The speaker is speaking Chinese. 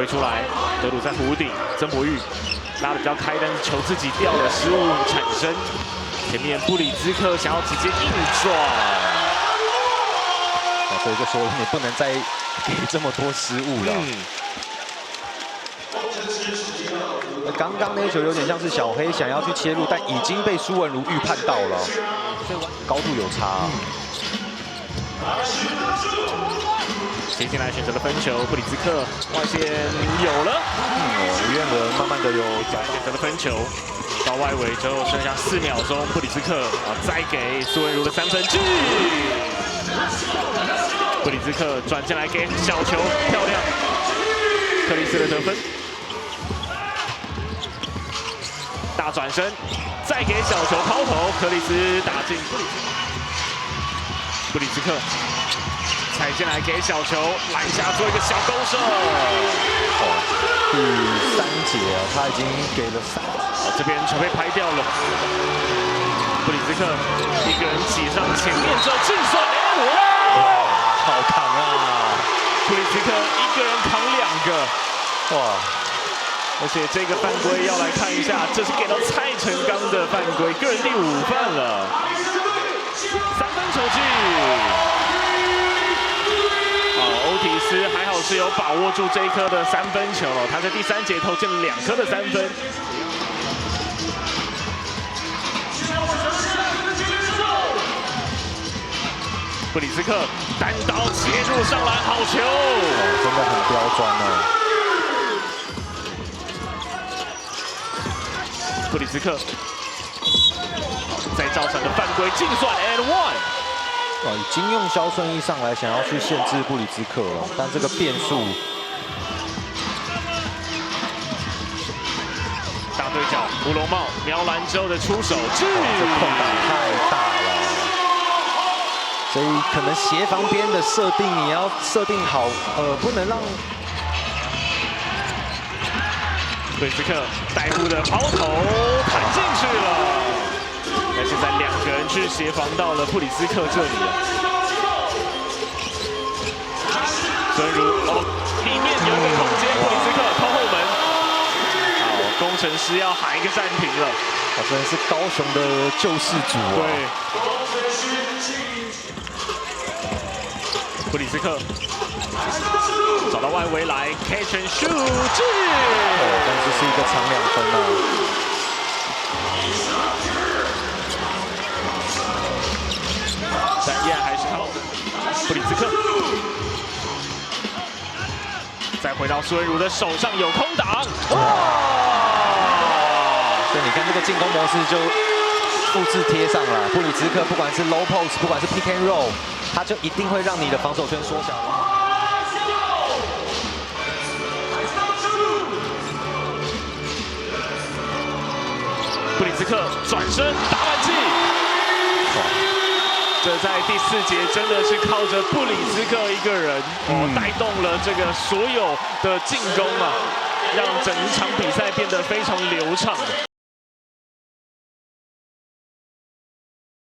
推出来，德鲁在弧顶，曾博玉拉的比较开，但是球自己掉了，失误产生。前面布里兹克想要直接硬撞，所以就说你不能再给这么多失误了。刚刚那球有点像是小黑想要去切入，但已经被苏文如预判到了，高度有差。接进来选择了分球，布里兹克外线有了，吴彦文慢慢的有选择了分球，到外围之后剩下4秒钟，布里兹克再给苏文如的3分距，布里兹克转进来给小球，漂亮，克里斯的得分，大转身，再给小球抛投，克里斯打进布里兹克。踩进来给小球拦下，做一个小勾射。第3节他已经给了3。这边球被拍掉了。布里兹克一个人挤上前面之后计算，哇，好扛啊！布里兹克一个人扛2个，哇！而且这个犯规要来看一下，这是给到蔡成刚的犯规，个人第5犯了。3分球距。欧提斯还好是有把握住这一颗的3分球哦，他在第3节投进了2颗的3分。布里兹克单刀切入上篮，好球，真的很刁钻哦。布里兹克再造成的犯规净算 and one。已经用肖顺义上来想要去限制布里兹克了，但这个变数，大对角，乌龙帽瞄篮之后的出手，这空档太大了，所以可能协防边的设定你要设定好，不能让布里兹克带步的抛投弹进去了。那现在2个人去协防到了布里兹克这里了。孙如里面有一个空间，布里兹克偷后门。好，工程师要喊一个暂停了。真的是高雄的救世主啊！对。布里兹克找到外围来 ，catch and shoot， 但是是一个长2分啊。但依然还是靠布里兹克，再回到苏文如的手上有空档，哇！所以你看这个进攻模式就复制贴上了。布里兹克不管是 low post， 不管是 pick and roll， 他就一定会让你的防守圈缩小。布里兹克转身打满击。这在第4节真的是靠着布里兹克一个人带动了这个所有的进攻啊，让整场比赛变得非常流畅。